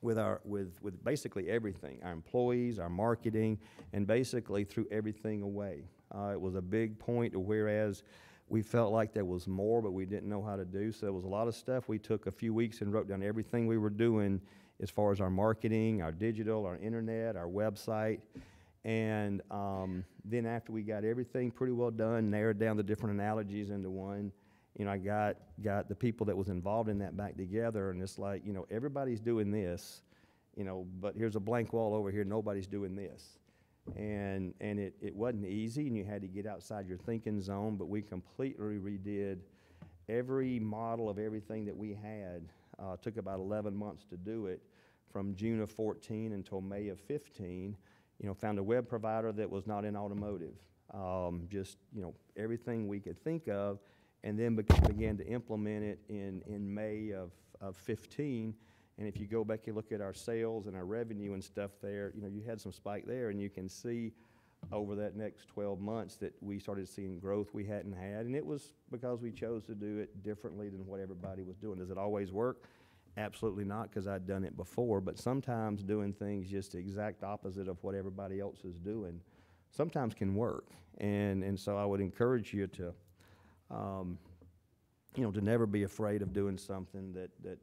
with basically everything, our employees, our marketing, and basically threw everything away. It was a big point, whereas we felt like there was more, but we didn't know how to do. So there was a lot of stuff. We took a few weeks and wrote down everything we were doing as far as our marketing, our digital, our internet, our website. And then after we got everything pretty well done, narrowed down the different analogies into one, I got the people that was involved in that back together, and it's like, everybody's doing this, but here's a blank wall over here, nobody's doing this. And it wasn't easy, and you had to get outside your thinking zone, but we completely redid every model of everything that we had. Took about 11 months to do it, from June of 14 until May of 15. Found a web provider that was not in automotive. Just everything we could think of, and then began to implement it in May of 15. And if you go back and look at our sales and our revenue and stuff there, you had some spike there, and you can see over that next 12 months that we started seeing growth we hadn't had, and it was because we chose to do it differently than what everybody was doing. Does it always work? Absolutely not, because I'd done it before, but sometimes doing things just the exact opposite of what everybody else is doing sometimes can work. And so I would encourage you to to never be afraid of doing something that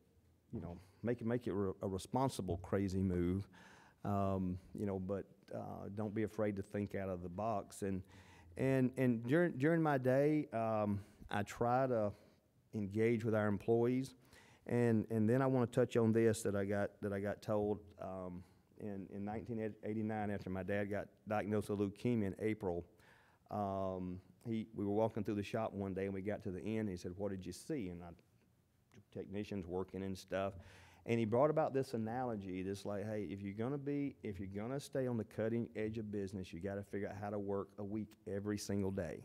make it a responsible crazy move, but don't be afraid to think out of the box. And during my day, I try to engage with our employees, and then I want to touch on this that I got told in 1989 after my dad got diagnosed with leukemia in April. We were walking through the shop one day, and we got to the end, and he said, "What did you see?" And technicians working and stuff. And he brought about this analogy, this like, hey, if you're gonna stay on the cutting edge of business, you got to figure out how to work a week every single day.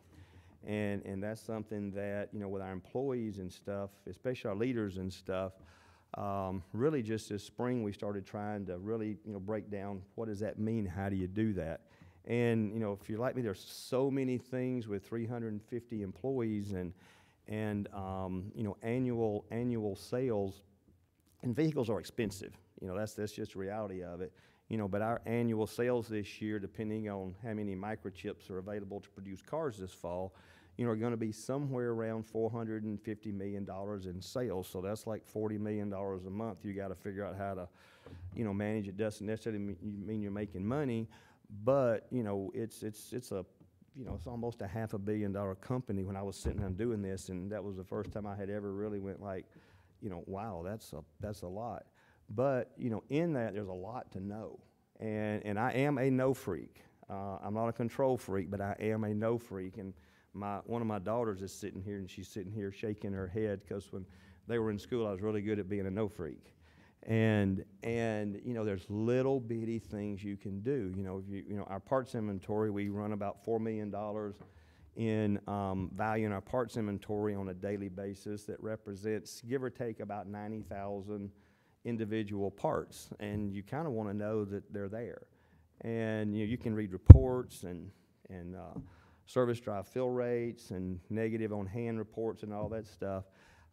And that's something that, with our employees and stuff, especially our leaders and stuff, really just this spring we started trying to really, break down what does that mean, how do you do that? And, if you're like me, there's so many things with 350 employees and annual sales, and vehicles are expensive. That's just the reality of it. But our annual sales this year, depending on how many microchips are available to produce cars this fall, are going to be somewhere around $450 million in sales. So that's like $40 million a month. You got to figure out how to, manage it. Doesn't necessarily mean you're making money, but it's almost a $500 million company when I was sitting down doing this, and that was the first time I had ever really went like, wow, that's a lot. But, in that, there's a lot to know. And I am a no freak. I'm not a control freak, but I am a no freak. And one of my daughters is sitting here, and she's sitting here shaking her head because when they were in school, I was really good at being a no freak. And there's little bitty things you can do. Our parts inventory, we run about $4 million in value in our parts inventory on a daily basis. That represents, give or take, about 90,000 individual parts, and you kind of want to know that they're there. And you can read reports and service drive fill rates and negative on hand reports and all that stuff,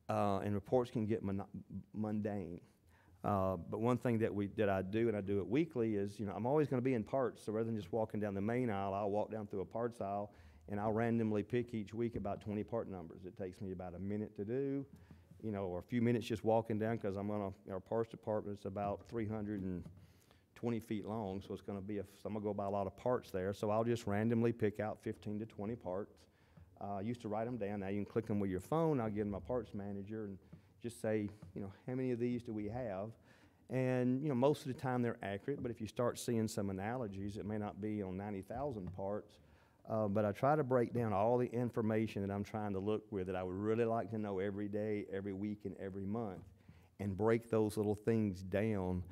and reports can get mundane. But one thing that I do, and I do it weekly, is I'm always going to be in parts. So rather than just walking down the main aisle, I'll walk down through a parts aisle and I'll randomly pick each week about 20 part numbers. It takes me about a minute to do, or a few minutes just walking down, because our parts department's about 320 feet long, so it's going to be, so I'm going to go buy a lot of parts there. So I'll just randomly pick out 15 to 20 parts. I used to write them down. Now you can click them with your phone. I'll give my parts manager and just say, how many of these do we have? And, most of the time they're accurate, but if you start seeing some analogies, it may not be on 90,000 parts. But I try to break down all the information that I'm trying to look with that I would really like to know every day, every week, and every month, and break those little things down.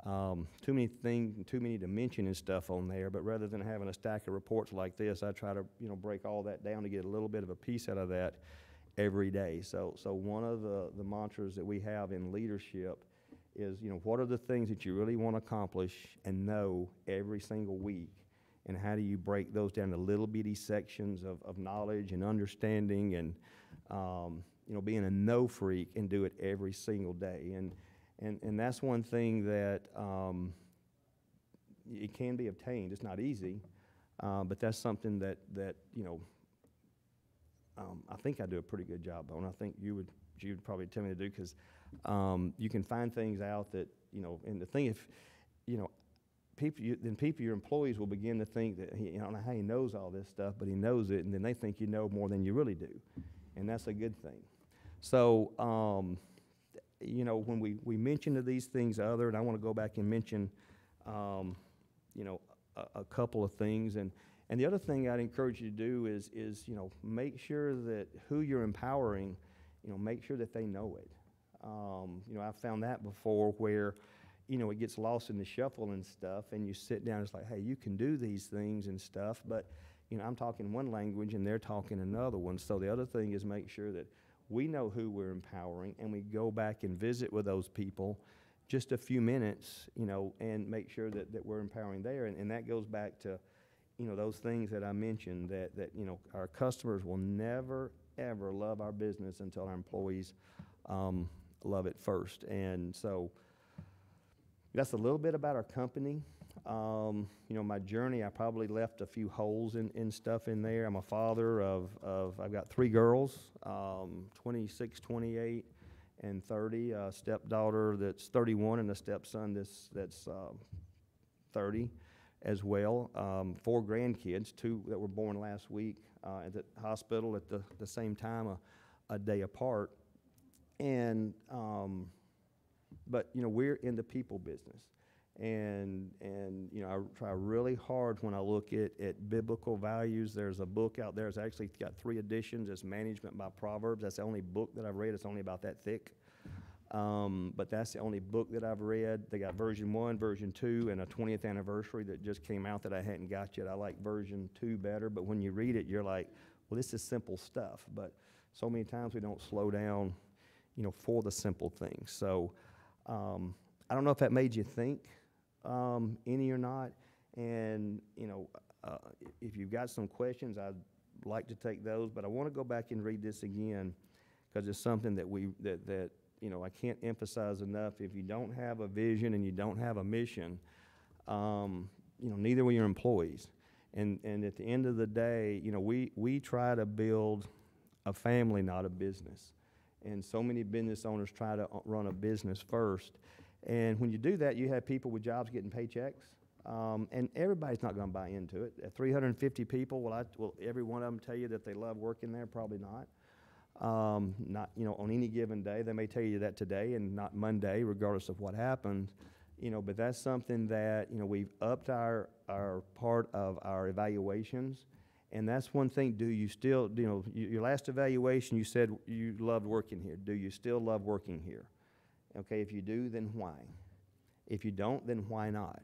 Too many things, too many dimension and stuff on there, but rather than having a stack of reports like this, I try to, break all that down to get a little bit of a piece out of that every day. So one of the mantras that we have in leadership is, what are the things that you really want to accomplish and know every single week? And how do you break those down to little bitty sections of knowledge and understanding and, being a no freak and do it every single day. And that's one thing that it can be obtained. It's not easy, but that's something that I think I do a pretty good job on. I think you would probably tell me to do, because you can find things out that, and the thing, if, your employees will begin to think that I don't know how he knows all this stuff, but he knows it, and then they think you know more than you really do, and that's a good thing. So, when we mention these things and I want to go back and mention, a couple of things, and the other thing I'd encourage you to do is make sure that who you're empowering, make sure that they know it. I've found that before where, it gets lost in the shuffle and stuff, and you sit down, it's like, hey, you can do these things and stuff, but, I'm talking one language and they're talking another one. So the other thing is make sure that we know who we're empowering, and we go back and visit with those people just a few minutes, and make sure that we're empowering there. And that goes back to, those things that I mentioned, that our customers will never, ever love our business until our employees love it first. And so that's a little bit about our company. My journey, I probably left a few holes in stuff in there. I'm a father of I've got 3 girls, 26, 28, and 30. A stepdaughter that's 31, and a stepson that's 30 as well. 4 grandkids, 2 that were born last week at the hospital at the same time, a day apart. And but we're in the people business, and I try really hard when I look at biblical values. There's a book out there. It's actually got 3 editions. It's Management by Proverbs. That's the only book that I've read. It's only about that thick. But that's the only book that I've read. They got version 1, version 2, and a 20th anniversary that just came out that I hadn't got yet. I like version 2 better, but when you read it, you're like, well, this is simple stuff. But so many times we don't slow down, for the simple things. So I don't know if that made you think any or not. And, if you've got some questions, I'd like to take those. But I want to go back and read this again, because it's something that I can't emphasize enough. If you don't have a vision and you don't have a mission, neither will your employees. And at the end of the day, we try to build a family, not a business. And so many business owners try to run a business first. And when you do that, you have people with jobs getting paychecks. And everybody's not going to buy into it. At 350 people, will every one of them tell you that they love working there? Probably not. Not, on any given day. They may tell you that today and not Monday, regardless of what happens. But that's something that, we've upped our part of our evaluations. And that's one thing. Do you still, your last evaluation, you said you loved working here. Do you still love working here? Okay, if you do, then why? If you don't, then why not?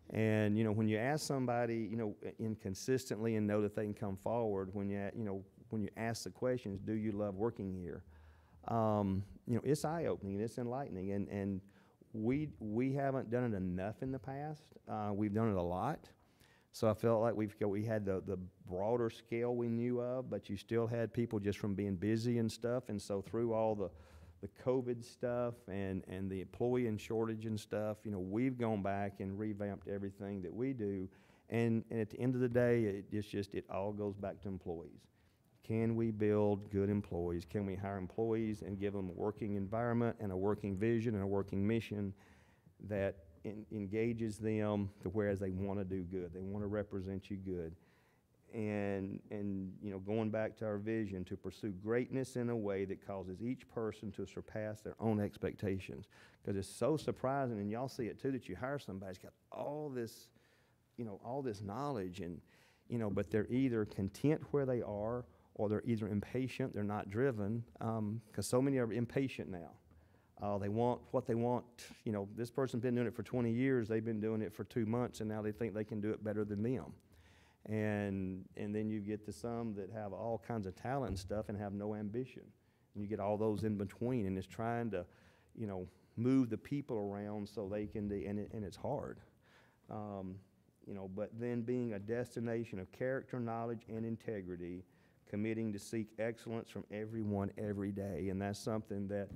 And, when you ask somebody, inconsistently and know that they can come forward, when you ask the questions, do you love working here? It's eye-opening, it's enlightening. And we haven't done it enough in the past. We've done it a lot. So I felt like we had the broader scale we knew of, but you still had people just from being busy and stuff. And so through all the COVID stuff and the employee and shortage and stuff, we've gone back and revamped everything that we do. And at the end of the day, it all goes back to employees. Can we build good employees? Can we hire employees and give them a working environment and a working vision and a working mission that engages them to whereas they want to do good, they want to represent you good, and going back to our vision, to pursue greatness in a way that causes each person to surpass their own expectations. Because it's so surprising, and y'all see it too, that you hire somebody who's got all this, all this knowledge, and but they're either content where they are, or they're either impatient, they're not driven, because so many are impatient now. They want what they want. This person's been doing it for 20 years. They've been doing it for 2 months, and now they think they can do it better than them. And then you get to some that have all kinds of talent and stuff and have no ambition. And you get all those in between, and it's trying to, move the people around so they can do, and it's hard. But then being a destination of character, knowledge, and integrity, committing to seek excellence from everyone every day, and that's something that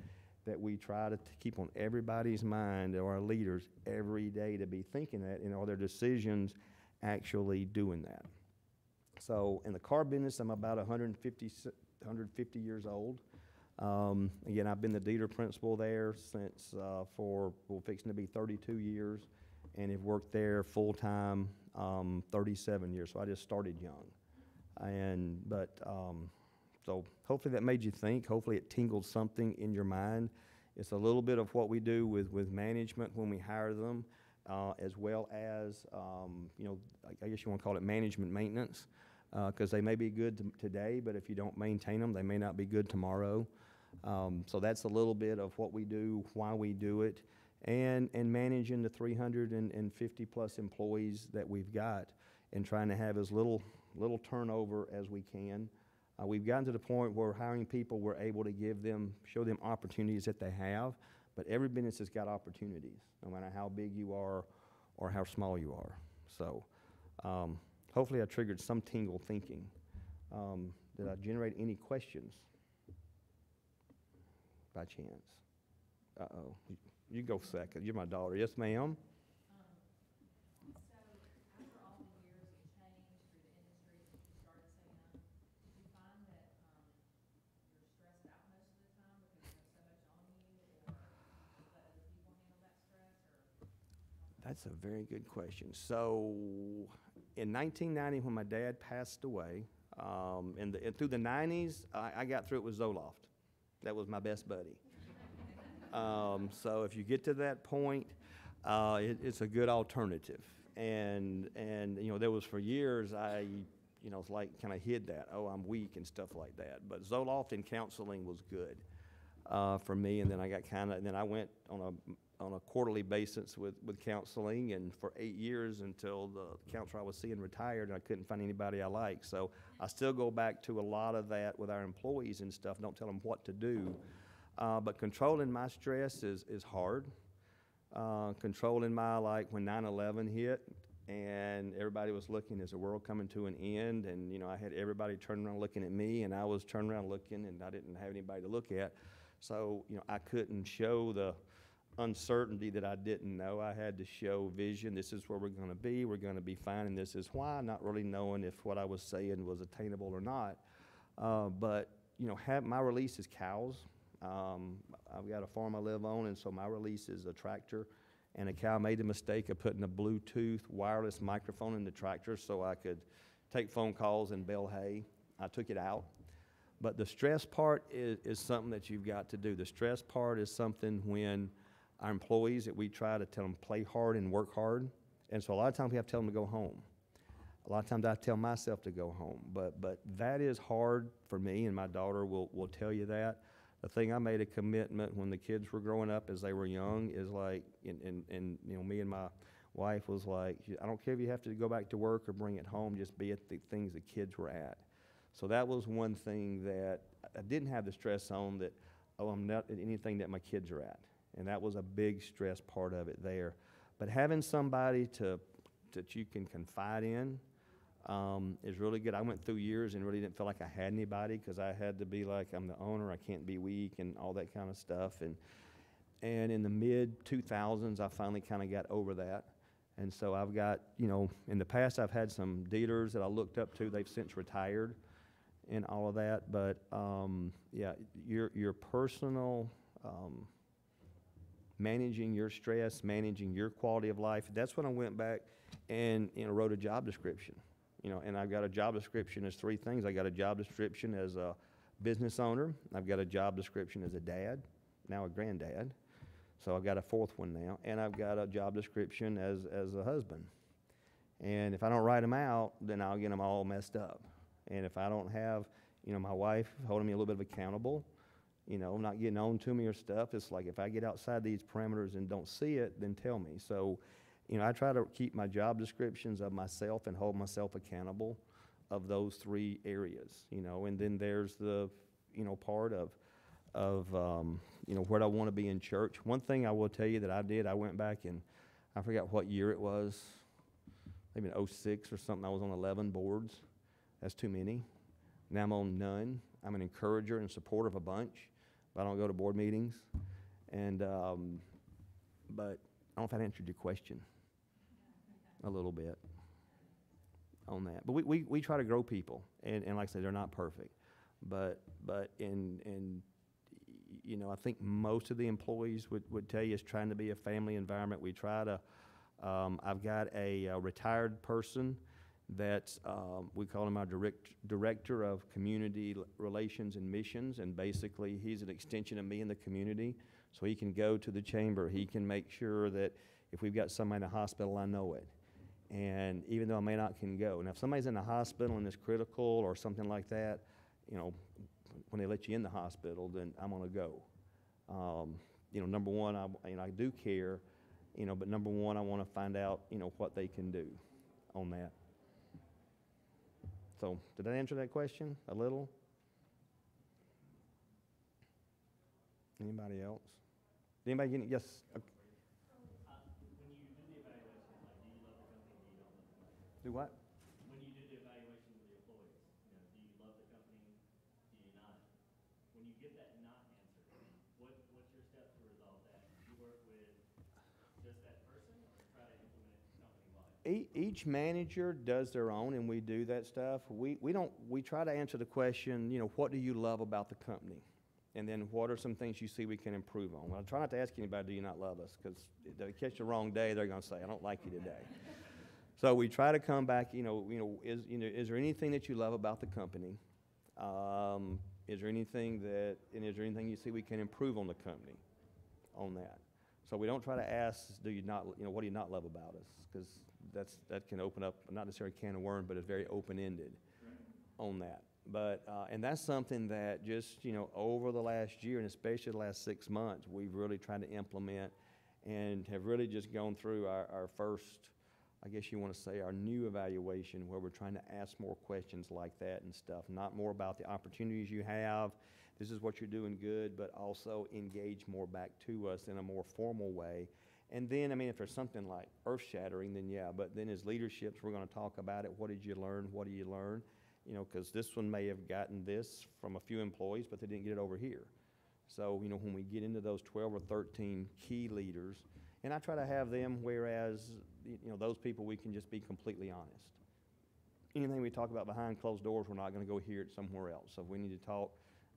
we try to keep on everybody's mind, or our leaders every day, to be thinking that, are their decisions actually doing that? So in the car business, I'm about 150 years old. Again, I've been the dealer principal there since fixing to be 32 years, and have worked there full time 37 years. So I just started young, so hopefully that made you think. Hopefully it tingled something in your mind. It's a little bit of what we do with management when we hire them, as well as, I guess you want to call it management maintenance, because they may be good today, but if you don't maintain them, they may not be good tomorrow. So that's a little bit of what we do, why we do it, and managing the 350 plus employees that we've got, and trying to have as little turnover as we can. We've gotten to the point where hiring people, we're able to show them opportunities that they have, but every business has got opportunities, no matter how big you are or how small you are. So hopefully I triggered some tingle thinking. Did I generate any questions by chance? Uh-oh. You go second. You're my daughter. Yes, ma'am? That's a very good question. So in 1990, when my dad passed away, and through the 90s, I got through it with Zoloft. That was my best buddy. So if you get to that point, it's a good alternative. And there was for years, it's like kind of hid that. Oh, I'm weak and stuff like that. But Zoloft and counseling was good for me. And then I went on a quarterly basis with counseling, and for 8 years, until the counselor I was seeing retired, and I couldn't find anybody I liked. So I still go back to a lot of that with our employees and stuff. Don't tell them what to do. But controlling my stress is hard. Controlling when 9/11 hit, and everybody was looking, is the world coming to an end? And I had everybody turning around looking at me, and I was turning around looking, and I didn't have anybody to look at. So I couldn't show the uncertainty that I didn't know. I had to show vision. This is where we're going to be. We're going to be fine, and this is why. Not really knowing if what I was saying was attainable or not. But my release is cows. I've got a farm I live on, and so my release is a tractor. And a cow made the mistake of putting a Bluetooth wireless microphone in the tractor so I could take phone calls and bale hay. I took it out. But the stress part is something that you've got to do. The stress part is something when our employees, that we try to tell them play hard and work hard. And so a lot of times we have to tell them to go home. A lot of times I tell myself to go home. But that is hard for me, and my daughter will tell you that. The thing I made a commitment when the kids were growing up as they were young is me and my wife was like, I don't care if you have to go back to work or bring it home, just be at the things the kids were at. So that was one thing that I didn't have the stress on, that, I'm not at anything that my kids are at. And that was a big stress part of it there. But having somebody that you can confide in is really good. I went through years and really didn't feel like I had anybody, because I had to be like, I'm the owner, I can't be weak, and all that kind of stuff. And in the mid-2000s, I finally kind of got over that. And so I've got, in the past I've had some dealers that I looked up to. They've since retired and all of that. But, yeah, your personal, managing your stress, managing your quality of life, that's when I went back and, wrote a job description. And I've got a job description as 3 things. I got a job description as a business owner. I've got a job description as a dad, now a granddad. So I've got a 4th one now. And I've got a job description as a husband. And if I don't write them out, then I'll get them all messed up. And if I don't have, my wife holding me a little bit accountable, not getting on to me or stuff, it's like if I get outside these parameters and don't see it, then tell me. So, I try to keep my job descriptions of myself and hold myself accountable of those 3 areas, and then there's the, part of where I want to be in church. One thing I will tell you that I did, I went back and I forgot what year it was, maybe in 06 or something. I was on 11 boards. That's too many. Now I'm on none. I'm an encourager and supporter of a bunch, but I don't go to board meetings. And, but I don't know if I answered your question a little bit on that. But we try to grow people, and like I said, they're not perfect. But I think most of the employees would tell you it's trying to be a family environment. We try to, I've got a retired person that's, we call him our director of community relations and missions, and basically he's an extension of me in the community. So he can go to the chamber, he can make sure that if we've got somebody in the hospital, I know it. And even though I may not can go. Now, if somebody's in the hospital and it's critical or something like that, when they let you in the hospital, then I'm going to go. Number one, I do care, but number one, I want to find out, what they can do on that. So, did that answer that question a little? Anybody else? Anybody getting, yes? Okay. Do what? When you do the evaluation of the employees, do you love the company? Do you not? When you get that not answer, what's your steps to resolve that? Do you work with just that person or try to implement it company-wide? Each manager does their own, and we do that stuff. We try to answer the question, what do you love about the company? And then what are some things you see we can improve on? Well, I try not to ask anybody, do you not love us? Because if they catch the wrong day, they're going to say, I don't like you today. So we try to come back, is there anything that you love about the company? Is there anything you see we can improve on the company on that? So we don't try to ask, what do you not love about us? Because that can open up, not necessarily a can of worms, but it's very open-ended on that. But, and that's something that just, over the last year, and especially the last 6 months, we've really tried to implement and have really just gone through our first, I guess you want to say, our new evaluation, where we're trying to ask more questions like that and stuff, not more about the opportunities you have, this is what you're doing good, but also engage more back to us in a more formal way. And then, if there's something like earth-shattering, then yeah, but then as leaderships, we're going to talk about it. What did you learn? What do you learn? Because this one may have gotten this from a few employees, but they didn't get it over here. So, when we get into those 12 or 13 key leaders, and I try to have them, whereas, those people, we can just be completely honest. Anything we talk about behind closed doors, we're not going to go hear it somewhere else. So if we need to talk,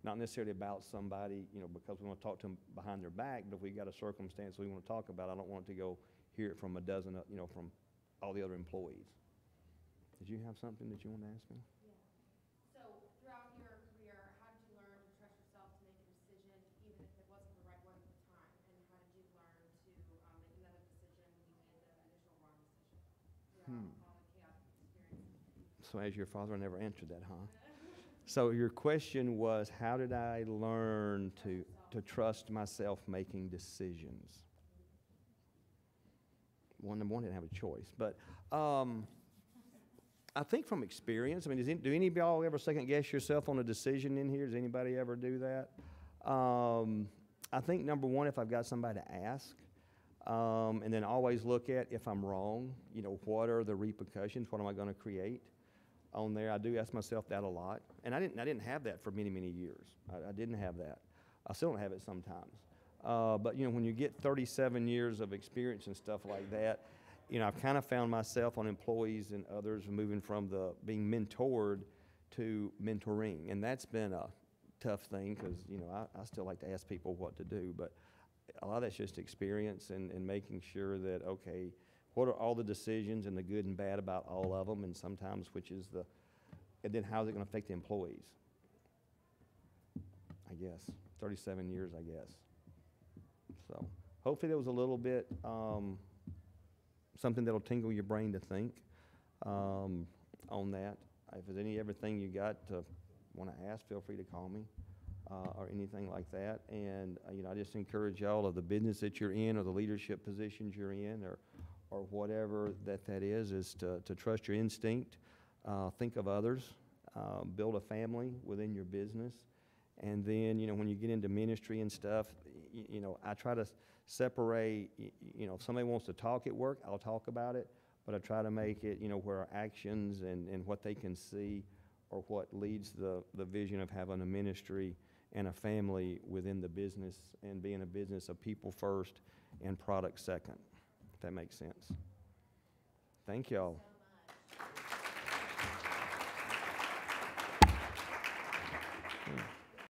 not necessarily about somebody, because we want to talk to them behind their back, but if we've got a circumstance we want to talk about, I don't want to go hear it from a dozen, from all the other employees. Did you have something that you want to ask me? Yeah. So throughout your career, how did you learn to trust yourself to make a decision, even if it wasn't the right one at the time? And how did you learn to make another decision when you made the initial wrong decision throughout all the chaotic experiences? So as your father, I never answered that, huh? So your question was, how did I learn to trust myself making decisions? Well, number one, I didn't have a choice. But I think from experience, do any of y'all ever second guess yourself on a decision in here? Does anybody ever do that? I think number one, if I've got somebody to ask, and then always look at if I'm wrong, what are the repercussions? What am I going to create on there? I do ask myself that a lot. And I didn't have that for many, many years. I didn't have that. I still don't have it sometimes. But when you get 37 years of experience and stuff like that, you know, I've kind of found myself on employees and others moving from the being mentored to mentoring, and that's been a tough thing because, you know, I still like to ask people what to do, but a lot of that's just experience and making sure that, okay, what are all the decisions and the good and bad about all of them, and sometimes which is the, and then how's it going to affect the employees? I guess 37 years, I guess. So hopefully there was a little bit something that'll tingle your brain to think on that. If there's everything you got to want to ask, feel free to call me or anything like that. And you know, I just encourage y'all, of the business that you're in or the leadership positions you're in, or whatever that is to trust your instinct, think of others, build a family within your business. And then, you know, when you get into ministry and stuff, you know, I try to separate, you know, if somebody wants to talk at work, I'll talk about it, but I try to make it, you know, where our actions and what they can see or what leads the vision of having a ministry and a family within the business and being a business of people first and product second, if that makes sense. Thank y'all. So much.